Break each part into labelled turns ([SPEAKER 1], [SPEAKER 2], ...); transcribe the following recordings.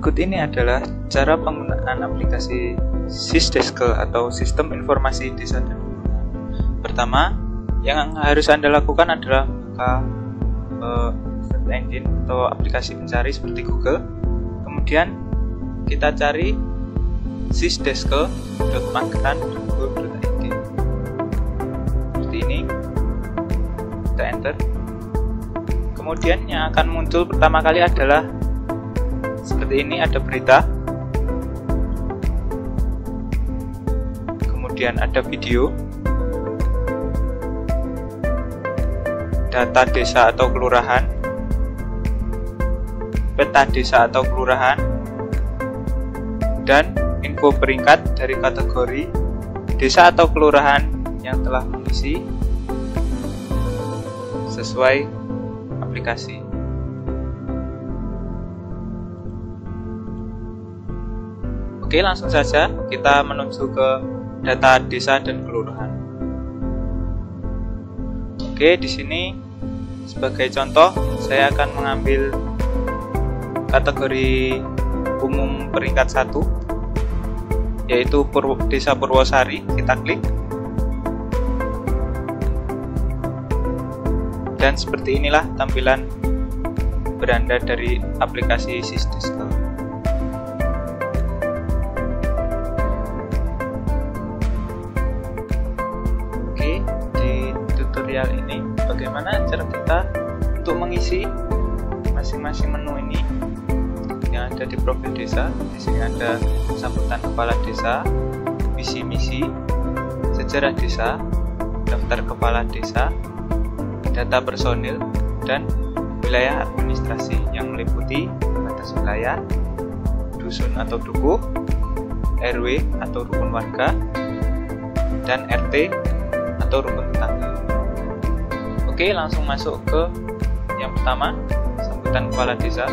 [SPEAKER 1] Berikut ini adalah cara penggunaan aplikasi Sysdesker atau Sistem Informasi Desa dan Kelurahan. Pertama, yang harus Anda lakukan adalah buka search engine atau aplikasi pencari seperti Google. Kemudian kita cari sysdesker.magetan.go.id. Seperti ini. Kita enter. Kemudian yang akan muncul pertama kali adalah seperti ini, ada berita, kemudian ada video, data desa atau kelurahan, peta desa atau kelurahan, dan info peringkat dari kategori desa atau kelurahan yang telah mengisi sesuai aplikasi. Oke, langsung saja kita menuju ke data desa dan kelurahan. Oke, di sini sebagai contoh saya akan mengambil kategori umum peringkat 1, yaitu Desa Purwosari. Kita klik. Dan seperti inilah tampilan beranda dari aplikasi Sysdesker. Tutorial ini bagaimana cara kita untuk mengisi masing-masing menu ini yang ada di profil desa. Di sini ada sambutan kepala desa, visi misi, sejarah desa, daftar kepala desa, data personil, dan wilayah administrasi yang meliputi batas wilayah, dusun atau dukuh, RW atau rukun warga, dan RT atau rukun tetangga. Oke, langsung masuk ke yang pertama, sambutan kepala desa.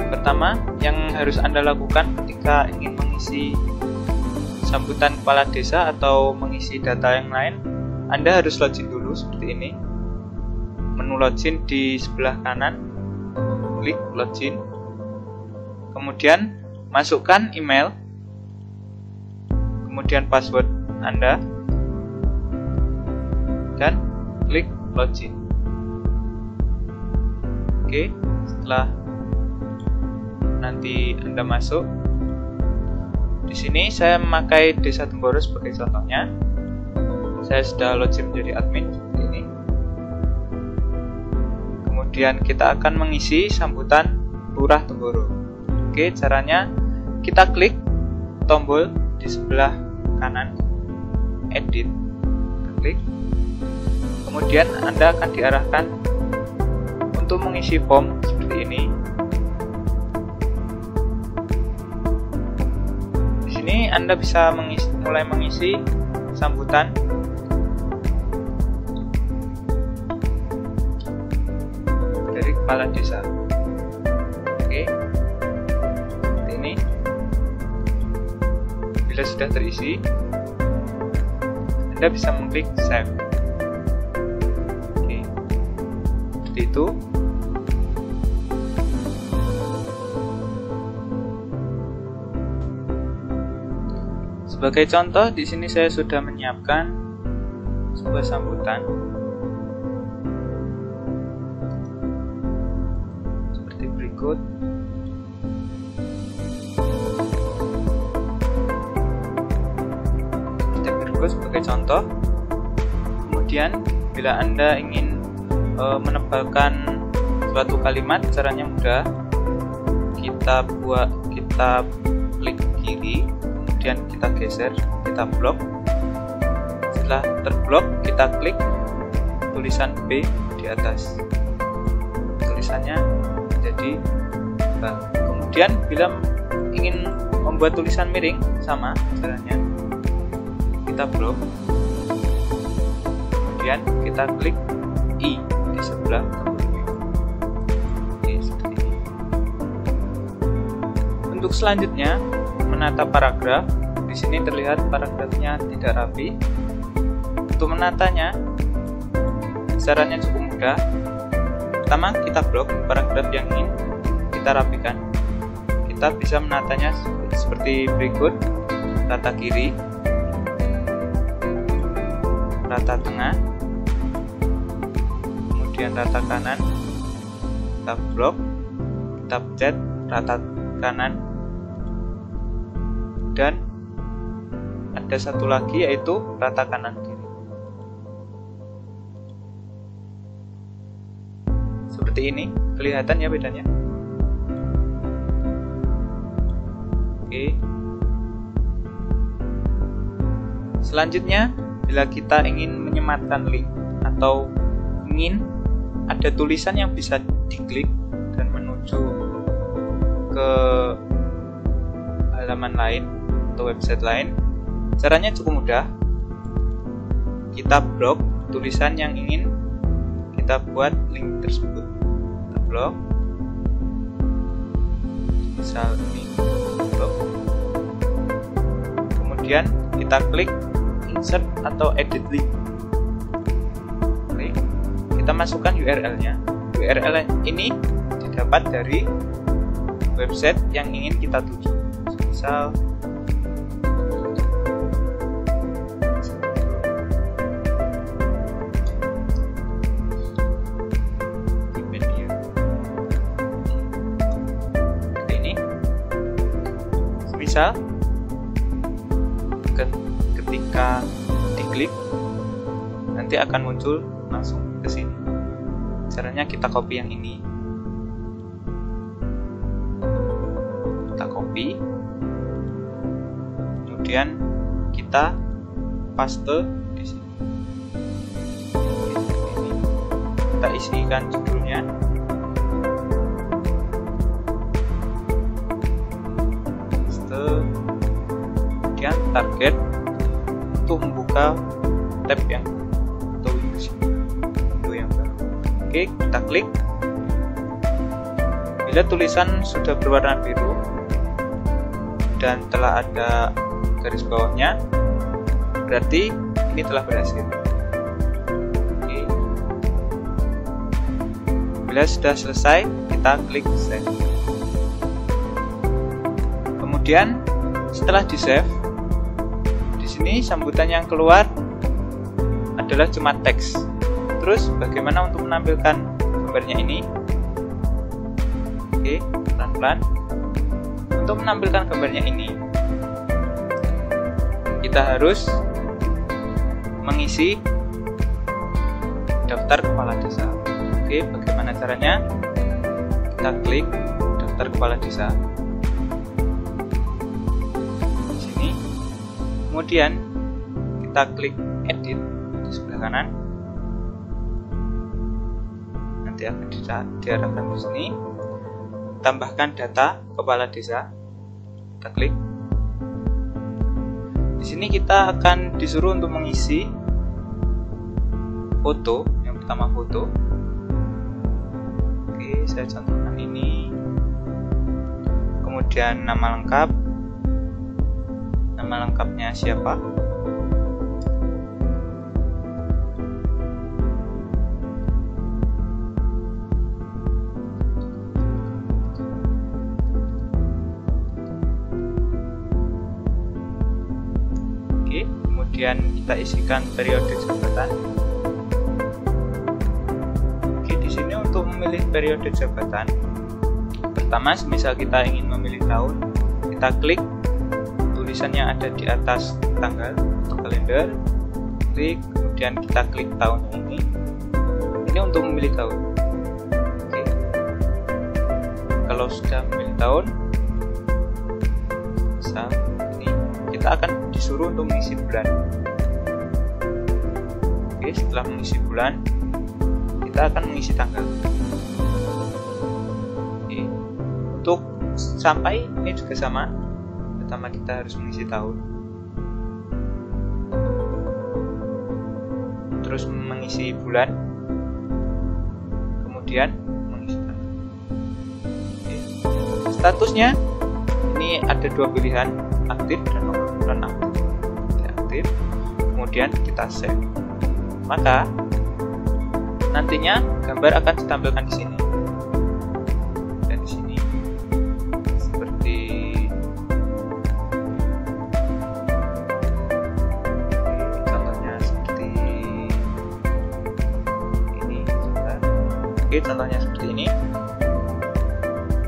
[SPEAKER 1] Pertama, yang harus Anda lakukan ketika ingin mengisi sambutan kepala desa atau mengisi data yang lain, Anda harus login dulu seperti ini. Menu login di sebelah kanan, klik login. Kemudian masukkan email, kemudian password Anda, dan klik login. Oke, setelah nanti Anda masuk, di sini saya memakai Desa Tenggoro sebagai contohnya. Saya sudah login menjadi admin seperti ini. Kemudian kita akan mengisi sambutan Lurah Tenggoro. Oke, caranya kita klik tombol di sebelah kanan, edit, kita klik. Kemudian Anda akan diarahkan untuk mengisi form seperti ini. Di sini Anda bisa mulai mengisi sambutan dari kepala desa. Oke, seperti ini. Bila sudah terisi, Anda bisa mengklik save. Itu sebagai contoh, di sini saya sudah menyiapkan sebuah sambutan seperti berikut. Sebagai contoh. Kemudian bila Anda ingin menebalkan suatu kalimat, caranya mudah. Kita klik kiri, kemudian kita geser, kita blok. Setelah terblok, kita klik tulisan B di atas. Tulisannya menjadi B. Kemudian bila ingin membuat tulisan miring, sama caranya. Kita blok. Kemudian kita klik I di sebelah tombol. Oke, seperti ini. Untuk selanjutnya, menata paragraf. Di sini terlihat paragrafnya tidak rapi. Untuk menatanya, caranya cukup mudah. Pertama, kita blok paragraf yang ingin kita rapikan. Kita bisa menatanya seperti berikut: rata kiri, rata tengah, kemudian rata kanan. Kita blok, kita pencet rata kanan, dan ada satu lagi yaitu rata kanan kiri. Seperti ini, kelihatan ya bedanya. Oke. Selanjutnya, bila kita ingin menyematkan link atau ingin ada tulisan yang bisa diklik dan menuju ke halaman lain atau website lain, caranya cukup mudah. Kita blok tulisan yang ingin kita buat link tersebut. Kita blok, misal ini blok. Kemudian kita klik insert atau edit link. Klik, kita masukkan URL-nya. URL ini didapat dari website yang ingin kita tuju. Misal ketika diklik nanti akan muncul langsung ke sini. Caranya kita copy yang ini, kita copy, kemudian kita paste di sini. Kita isikan judulnya. Kemudian target untuk membuka tab yang atau window yang baru. Oke, kita klik. Bila tulisan sudah berwarna biru dan telah ada garis bawahnya, berarti ini telah berhasil. Oke. Bila sudah selesai, kita klik save. Kemudian setelah di save, di sini sambutan yang keluar adalah cuma teks. Terus bagaimana untuk menampilkan gambarnya ini? Oke, pelan-pelan. Untuk menampilkan gambarnya ini, kita harus mengisi daftar kepala desa. Oke, bagaimana caranya? Kita klik daftar kepala desa. Kemudian kita klik edit di sebelah kanan. Nanti akan diarahkan ke sini. Tambahkan data kepala desa. Kita klik. Di sini kita akan disuruh untuk mengisi foto. Yang pertama foto. Oke, saya contohkan ini. Kemudian nama lengkap. Nama lengkapnya siapa? Oke, kemudian kita isikan periode jabatan. Oke, di sini untuk memilih periode jabatan, pertama, misal kita ingin memilih tahun, kita klik tulisan yang ada di atas tanggal atau kalender, klik, kemudian kita klik tahun ini untuk memilih tahun. Oke. Kalau sudah memilih tahun, misal ini, kita akan disuruh untuk mengisi bulan. Oke, setelah mengisi bulan, kita akan mengisi tanggal. Oke. Untuk sampai ini juga sama. Pertama kita harus mengisi tahun, terus mengisi bulan, kemudian mengisi tanggal. Oke. Statusnya ini ada dua pilihan, aktif dan non aktif. Aktif, kemudian kita save. Maka nantinya gambar akan ditampilkan di sini. Dan di sini seperti contohnya seperti ini. Oke, contohnya seperti ini.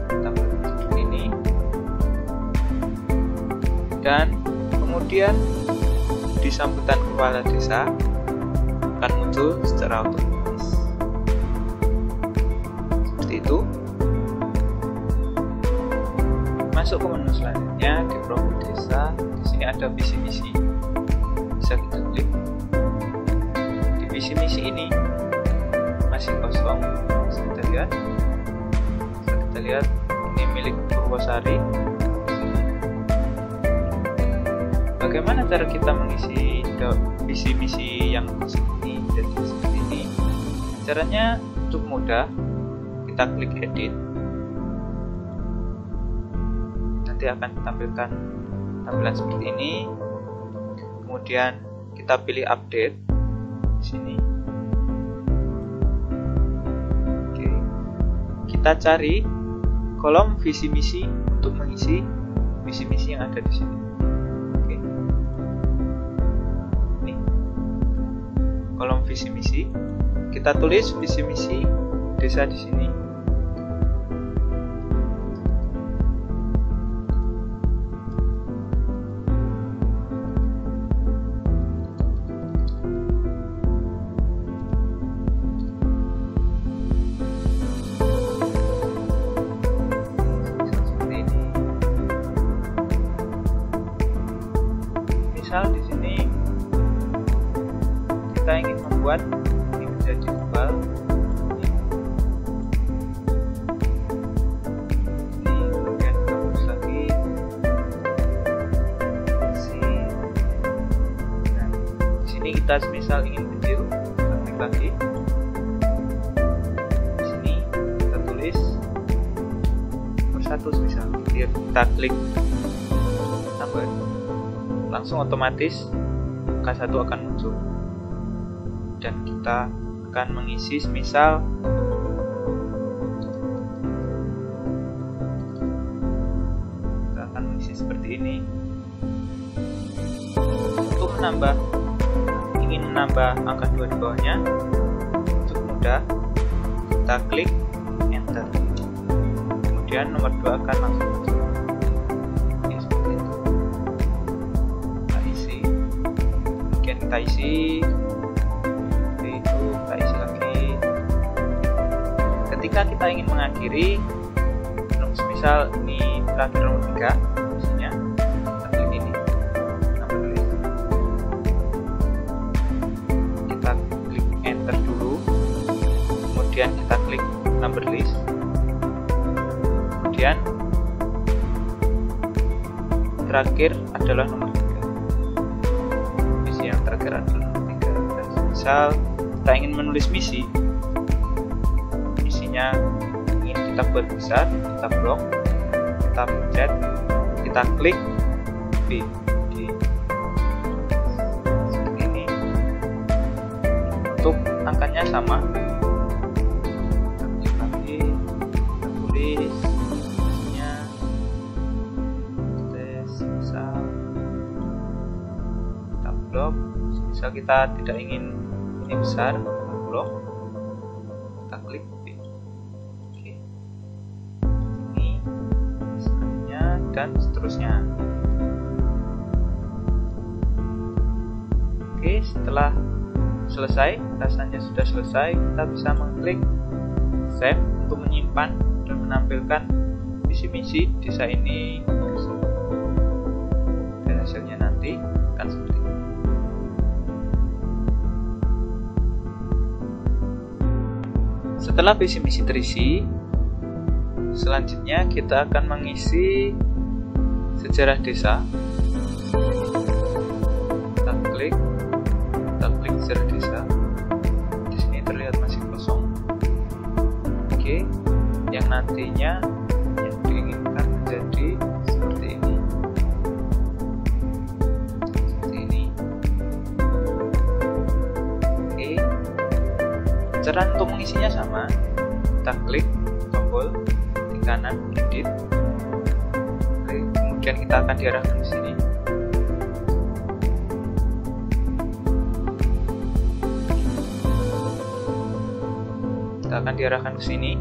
[SPEAKER 1] Tampilkan seperti ini. Dan kemudian di sambutan kepala desa akan muncul secara otomatis seperti itu. Masuk ke menu selanjutnya di profil desa. Di sini ada visi misi, bisa kita klik. Di visi misi ini masih kosong, bisa kita lihat ini milik Purwosari. Bagaimana cara kita mengisi visi misi yang seperti ini jadi seperti ini? Caranya cukup mudah. Kita klik edit, nanti akan ditampilkan tampilan seperti ini. Kemudian kita pilih update di sini. Oke, kita cari kolom visi misi untuk mengisi visi misi yang ada di sini. Kolom visi misi, kita tulis visi misi desa di sini. Seperti ini. Misal di sini kita ingin membuat ini menjadi tebal. Ini kemudian kita hapus lagi isi. Nah, di sini kita misal ingin kecil, kita klik lagi. Di sini kita tulis persatu misal. Kita klik tambah, langsung otomatis angka 1 akan muncul. Dan kita akan mengisi semisal kita akan mengisi seperti ini. Untuk ingin menambah angka 2 di bawahnya cukup mudah, kita klik enter, kemudian nomor 2 akan langsung muncul. Oke, seperti itu kita isi, kemudian kita isi lagi. Ketika kita ingin mengakhiri, misal ini terakhir nomor 3, misalnya kita klik ini number list, kita klik enter dulu, kemudian kita klik number list, kemudian terakhir adalah nomor 3. Misi yang terakhir adalah nomor 3. Dan misal kita ingin menulis misinya ingin kita buat besar, kita blok, kita pencet, kita klik B, seperti ini. Untuk angkanya sama, kita klik lagi, kita tulis misinya, tes misal, kita blok. Misal kita tidak ingin ini besar, blok, kita klik B. Oke, ini besarnya dan seterusnya. Oke, setelah selesai, rasanya sudah selesai, kita bisa mengklik save untuk menyimpan dan menampilkan visi-misi desa ini. Dan hasilnya nanti akan seperti ini. Setelah visi misi terisi, selanjutnya kita akan mengisi sejarah desa. Kita klik sejarah desa. Di sini terlihat masih kosong. Oke, yang nantinya yang diinginkan menjadi seperti ini. Cara untuk mengisinya sama, kita klik tombol di kanan edit. Oke, kemudian kita akan diarahkan ke sini. Kita akan diarahkan ke sini.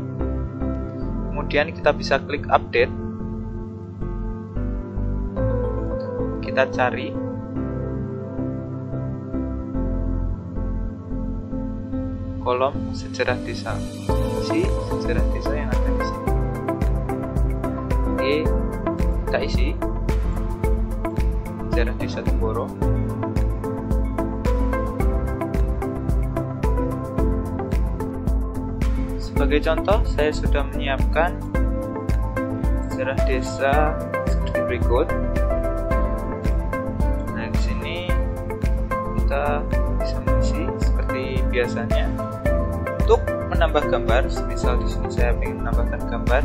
[SPEAKER 1] Kemudian kita bisa klik update. Kita cari kolom sejarah desa, isi sejarah desa yang ada di sini. Oke, kita isi sejarah desa Temboro. Sebagai contoh, saya sudah menyiapkan sejarah desa seperti berikut. Nah, di sini kita bisa mengisi seperti biasanya. Untuk menambah gambar, misal di sini saya ingin menambahkan gambar,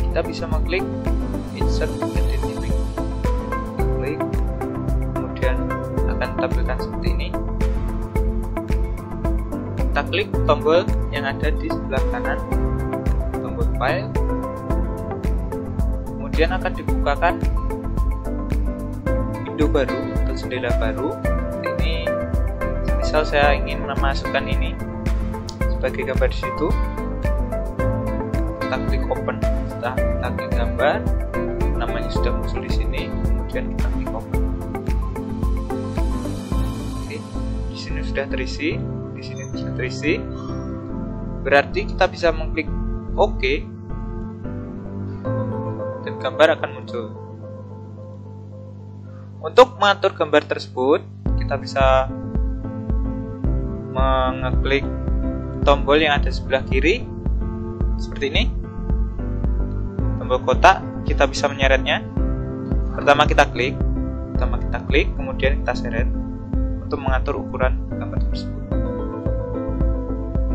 [SPEAKER 1] kita bisa mengklik insert edit image. Klik, kemudian akan tampilkan seperti ini. Kita klik tombol yang ada di sebelah kanan, tombol file, kemudian akan dibukakan window baru atau jendela baru. Ini misal saya ingin memasukkan ini sebagai gambar di situ, kita klik open. Setelah kita klik gambar, namanya sudah muncul di sini, kemudian kita klik open. Oke, di sini sudah terisi, di sini sudah terisi. Berarti kita bisa mengklik OK dan gambar akan muncul. Untuk mengatur gambar tersebut, kita bisa mengeklik tombol yang ada sebelah kiri seperti ini, tombol kotak. Kita bisa menyeretnya. Pertama kita klik, kemudian kita seret untuk mengatur ukuran gambar tersebut.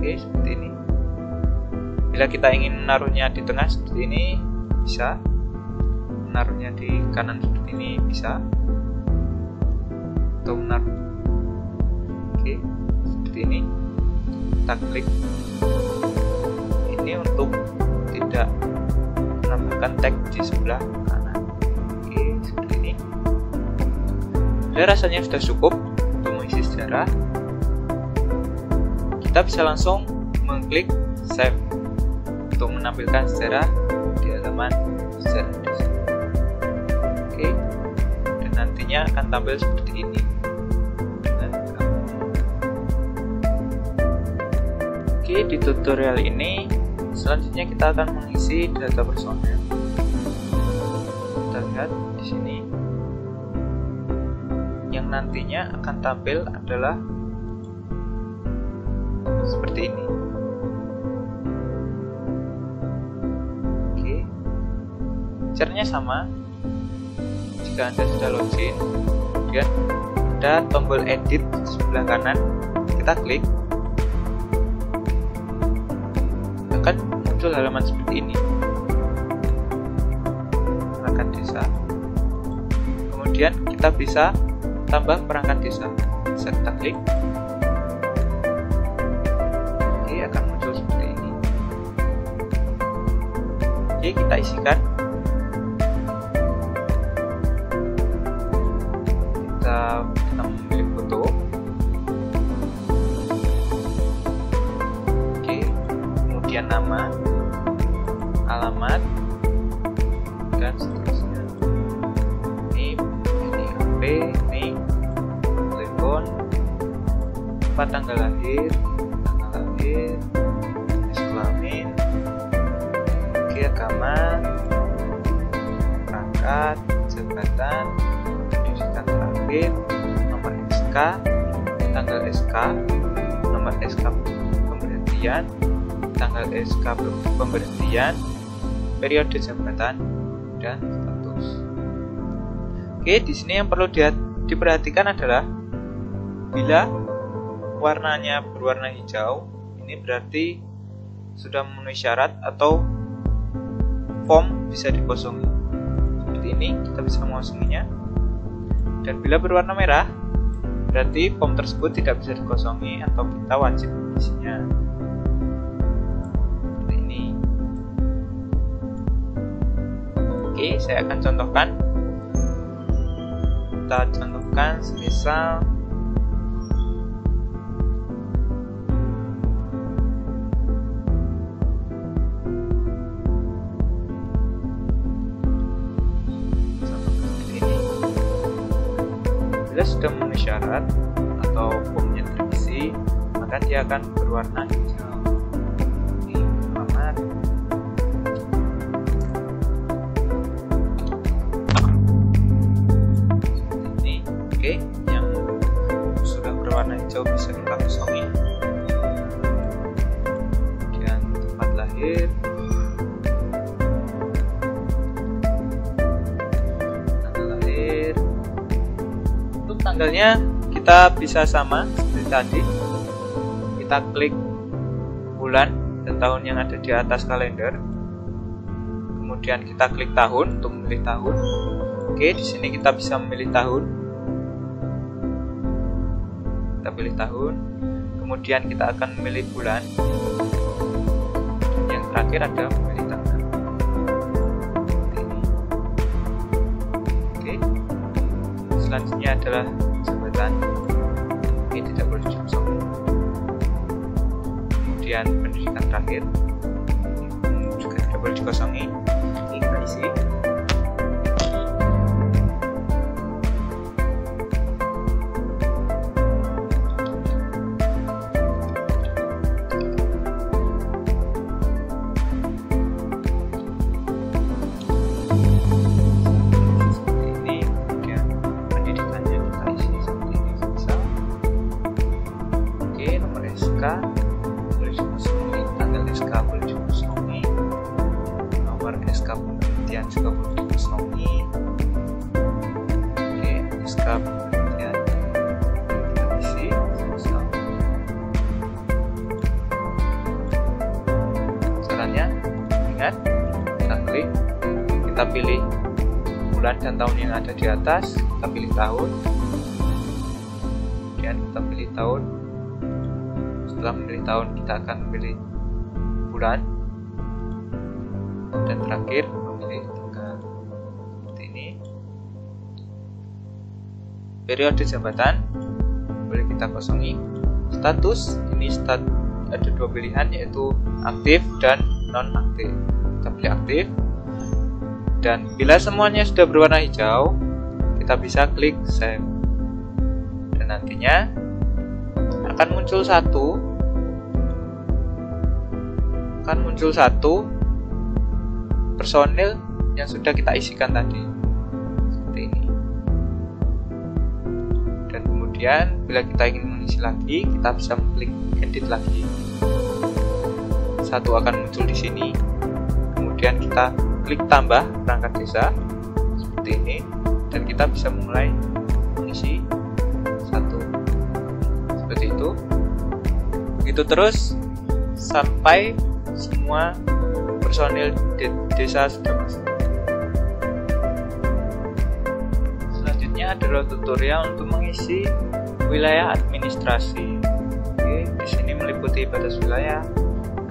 [SPEAKER 1] Oke, seperti ini. Bila kita ingin menaruhnya di tengah seperti ini, bisa. Menaruhnya di kanan seperti ini, bisa. Atau menaruh. Oke, seperti ini. Kita klik ini untuk tidak menambahkan tag di sebelah kanan. Oke, seperti ini. Bila rasanya sudah cukup untuk mengisi sejarah, kita bisa langsung mengklik save untuk menampilkan sejarah di halaman sejarah desa. Oke, dan nantinya akan tampil seperti ini. Oke, di tutorial ini selanjutnya kita akan mengisi data personel. Kita lihat di sini yang nantinya akan tampil adalah seperti ini. Oke, caranya sama. Jika Anda sudah login, kemudian ada tombol edit di sebelah kanan, kita klik, akan muncul halaman seperti ini, perangkat desa. Kemudian kita bisa tambah perangkat desa, bisa kita klik. Oke, akan muncul seperti ini. Oke, kita isikan. Kita memilih foto. Oke, kemudian nama, alamat, dan seterusnya. Ini HP, ini telepon, tempat tanggal lahir, jenis kelamin, agama, perangkat, jabatan, pendidikan terakhir, nomor SK, tanggal SK, nomor SK pemberhentian, tanggal SK pemberhentian, periode jabatan, dan status. Oke, di sini yang perlu diperhatikan adalah bila warnanya berwarna hijau, ini berarti sudah memenuhi syarat atau form bisa dikosongi. Seperti ini, kita bisa mengosonginya. Dan bila berwarna merah, berarti form tersebut tidak bisa dikosongi atau kita wajib mengisinya. Seperti ini. Oke, saya akan contohkan. Kita contohkan semisal bila sudah memenuhi syarat atau formnya terisi, maka dia akan berwarna hijau. Ini alamat. Seperti ini. Oke, yang sudah berwarna hijau bisa kita kosongi. Kemudian tempat lahir, tanggalnya kita bisa sama seperti tadi. Kita klik bulan dan tahun yang ada di atas kalender. Kemudian kita klik tahun untuk memilih tahun. Oke, di sini kita bisa memilih tahun. Kita pilih tahun. Kemudian kita akan memilih bulan. Yang terakhir ada memilih tanggal. Oke. Selanjutnya adalah jabatan. Ini tidak boleh dikosongi. Kemudian pendidikan terakhir juga tidak boleh dikosongi. Ini kita isi. Boleh dikosongi, tanggal SK boleh dikosongi, nomor SK penelitian juga boleh dikosongi. Oke, SK penelitian kita isi misal. Caranya ingat, kita klik, kita pilih bulan dan tahun yang ada di atas, kita pilih tahun, kemudian kita pilih tahun. Setelah memilih tahun, kita akan memilih bulan, dan terakhir memilih tanggal. Seperti ini. Periode jabatan boleh kita kosongi. Status ini ada dua pilihan, yaitu aktif dan non aktif. Kita pilih aktif, dan bila semuanya sudah berwarna hijau, kita bisa klik save, dan nantinya akan muncul satu personil yang sudah kita isikan tadi, seperti ini. Dan kemudian bila kita ingin mengisi lagi, kita bisa klik edit lagi. Satu akan muncul di sini. Kemudian kita klik tambah perangkat desa seperti ini, dan kita bisa mulai mengisi satu. Seperti itu. Begitu terus sampai semua personil desa sudah masuk. Selanjutnya adalah tutorial untuk mengisi wilayah administrasi. Oke, di sini meliputi batas wilayah,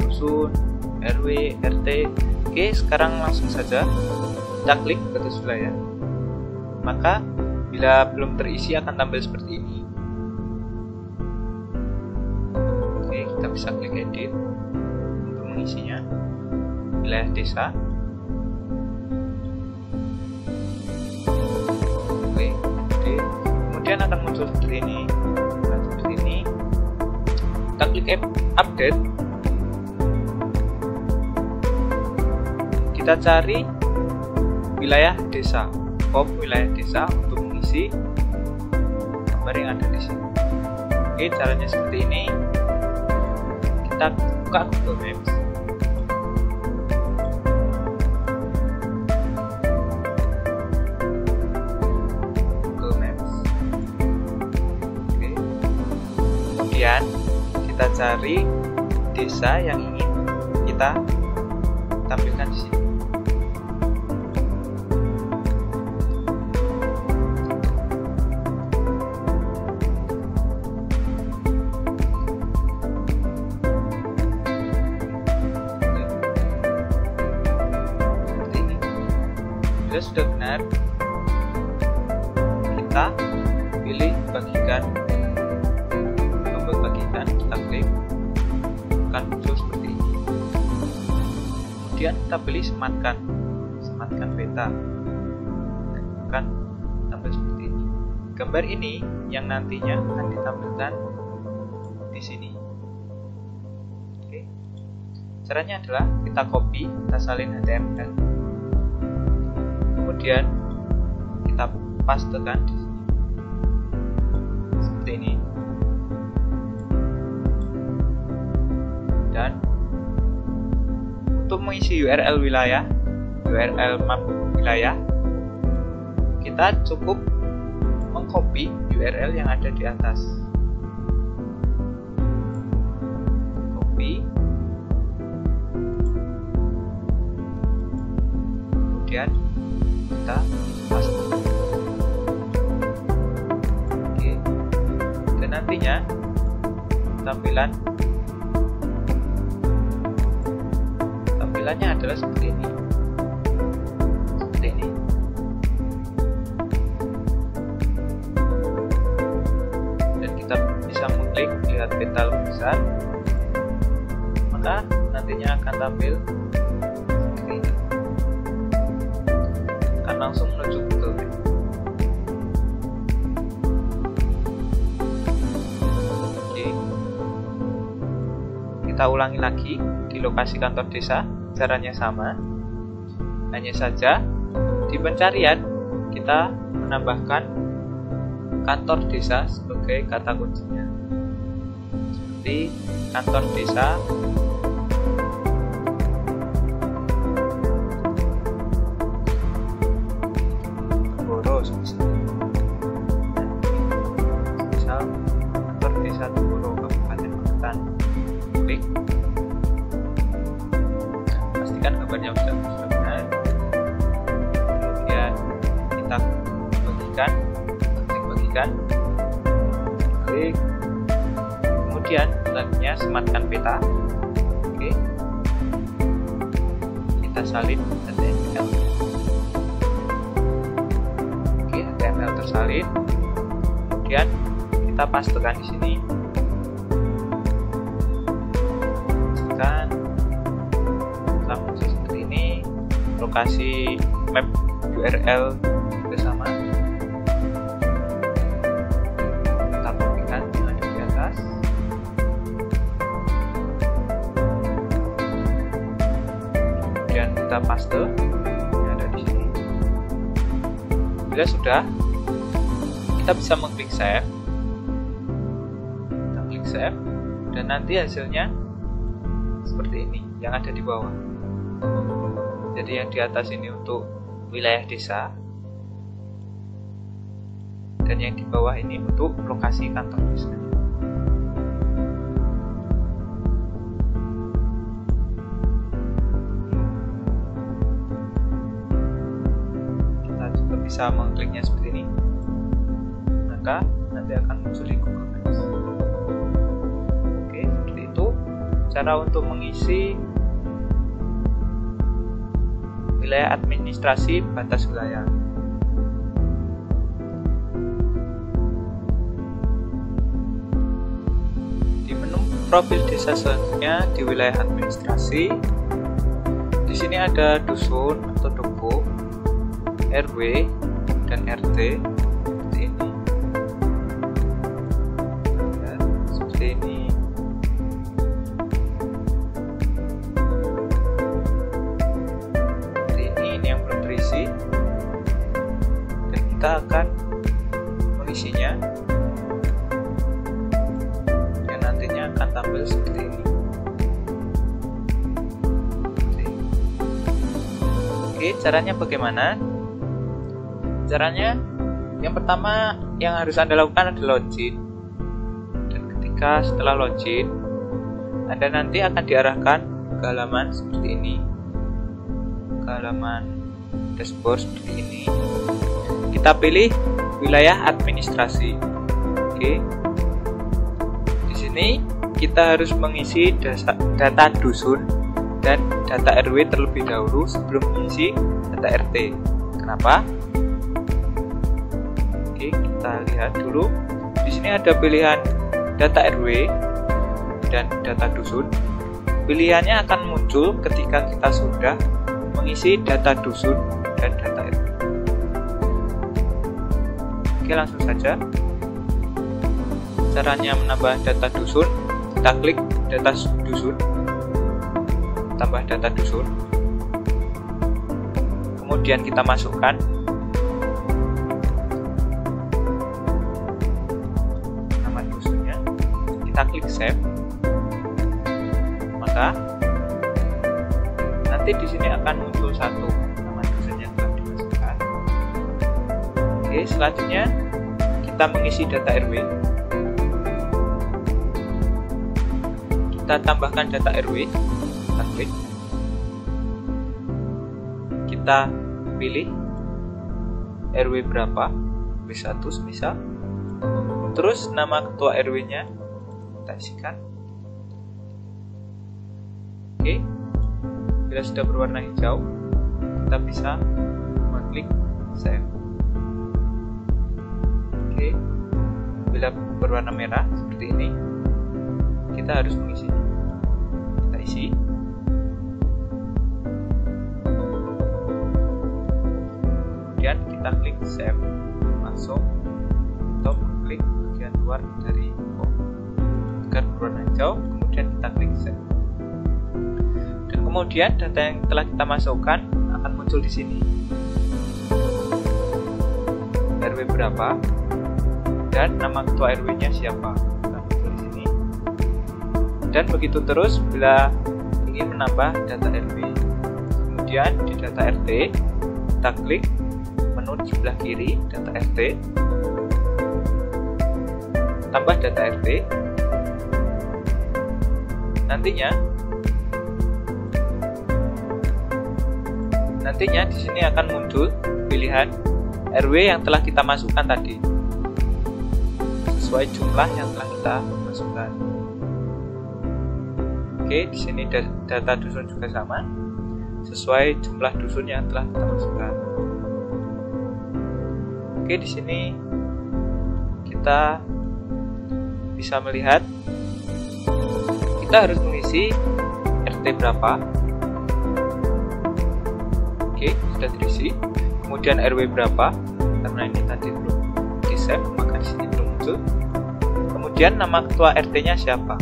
[SPEAKER 1] dusun, RW, RT. Oke, sekarang langsung saja kita klik batas wilayah. Maka bila belum terisi akan tampil seperti ini. Oke, kita bisa klik edit untuk mengisinya. Wilayah desa. Oke, edit. Kemudian akan muncul seperti ini. Nah, seperti ini. Kita klik update. Kita cari wilayah desa, wilayah desa untuk mengisi gambar yang ada di sini. Oke, caranya seperti ini. Kita buka Google Maps. Google Maps. Oke. Kemudian kita cari desa yang ingin kita tampilkan di sini. Bila sudah benar, kita pilih bagikan, tombol bagikan, kita klik, akan muncul seperti ini. Kemudian kita pilih sematkan peta, akan tampil seperti ini. Gambar ini yang nantinya akan ditampilkan di sini. Oke. Caranya adalah kita copy, kita salin HTML, kemudian kita pastekan di sini seperti ini. Dan untuk mengisi URL wilayah, URL map wilayah, kita cukup mengcopy URL yang ada di atas. Copy, kemudian kita paste. Oke. Dan nantinya tampilannya adalah seperti ini. Dan kita bisa mengklik lihat peta lebih besar, maka nantinya akan tampil seperti ini. Akan langsung menuju Google Map. Oke. Kita ulangi lagi di lokasi kantor desa. Caranya sama, hanya saja di pencarian kita menambahkan kantor desa sebagai kata kuncinya, seperti kantor desa Temboro, misal kantor desa Temboro Kabupaten Magetan. Klik, pastikan gambarnya sudah benar. Kemudian kita bagikan, klik, kemudian selanjutnya sematkan peta. Oke, kita salin HTML. Oke, HTML tersalin, kemudian kita pastekan di sini. Muncul seperti ini. Lokasi map URL juga sama, kita kopikan yang ada di atas. Kemudian kita paste yang ada di sini. Bila sudah, kita bisa mengklik save. Kita klik save, dan nanti hasilnya seperti ini yang ada di bawah. Jadi yang di atas ini untuk wilayah desa, dan yang di bawah ini untuk lokasi kantor desa. Kita juga bisa mengkliknya seperti ini, maka nanti akan muncul di Google Maps. Oke, seperti itu cara untuk mengisi wilayah administrasi batas wilayah. Di menu profil desa selanjutnya di wilayah administrasi, di sini ada dusun atau doko, RW dan RT seperti ini. Ya, seperti ini. Dan kita akan mengisinya, dan nantinya akan tampil seperti ini. Oke, caranya bagaimana? Caranya yang pertama yang harus Anda lakukan adalah login, dan ketika setelah login, Anda nanti akan diarahkan ke halaman seperti ini, ke halaman dashboard seperti ini. Kita pilih wilayah administrasi. Oke. Di sini kita harus mengisi data dusun dan data RW terlebih dahulu sebelum mengisi data RT. Kenapa? Oke, kita lihat dulu. Di sini ada pilihan data RW dan data dusun. Pilihannya akan muncul ketika kita sudah mengisi data dusun dan data RW. Oke, langsung saja. Caranya menambah data dusun, kita klik data dusun, tambah data dusun. Kemudian kita masukkan nama dusunnya, kita klik save. Maka nanti di sini akan muncul satu nama dusun yang telah dimasukkan. Oke, selanjutnya kita mengisi data RW. Kita tambahkan data RW, kita klik, kita pilih RW berapa, W1 semisal, terus nama ketua RW nya kita isikan. Oke, bila sudah berwarna hijau, kita bisa mengklik save. Oke, bila berwarna merah seperti ini, kita harus mengisi. Kita isi. Kemudian kita klik save langsung atau klik bagian luar dari form agar berwarna hijau. Kemudian kita klik save. Dan kemudian data yang telah kita masukkan akan muncul di sini. RW berapa dan nama ketua RW-nya siapa. Dan begitu terus bila ingin menambah data RW. Kemudian di data RT kita klik menu di sebelah kiri data RT, tambah data RT. Nantinya di sini akan muncul pilihan RW yang telah kita masukkan tadi sesuai jumlah yang telah kita masukkan. Oke, di sini data dusun juga sama, sesuai jumlah dusun yang telah kita masukkan. Oke, di sini kita bisa melihat kita harus mengisi RT berapa. Oke, sudah terisi. Kemudian RW berapa, karena ini tadi belum di save, maka di sini belum muncul. Kemudian nama ketua RT-nya siapa.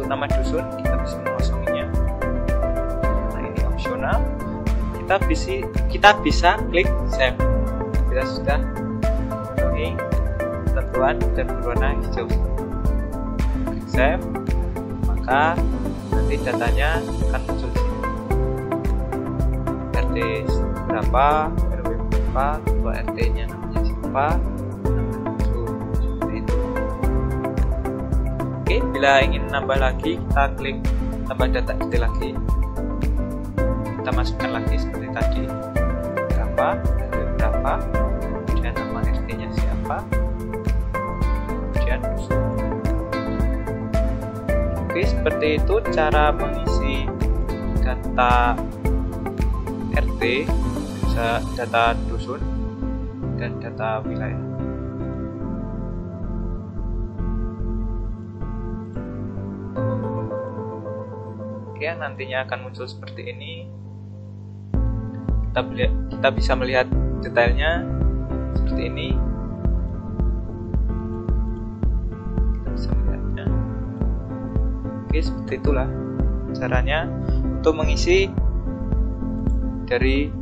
[SPEAKER 1] Nama dusun kita bisa mengosonginya. Nah, ini opsional. Kita bisa klik save. Bila sudah memenuhi ketentuan dan berwarna hijau, klik save, maka nanti datanya akan muncul di sini. RT berapa, RW berapa, ketua RT-nya namanya siapa. Oke, bila ingin nambah lagi, kita klik tambah data RT lagi. Kita masukkan lagi seperti tadi. Berapa, RW berapa, kemudian nama RT-nya siapa, kemudian dusun. Oke, seperti itu cara mengisi data RT, data dusun, dan data wilayah. Oke, nantinya akan muncul seperti ini. Kita bisa melihat detailnya seperti ini. Kita bisa melihatnya. Oke, seperti itulah caranya untuk mengisi dari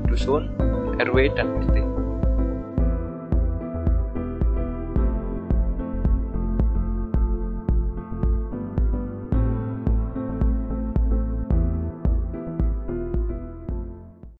[SPEAKER 1] dusun, RW, dan RT.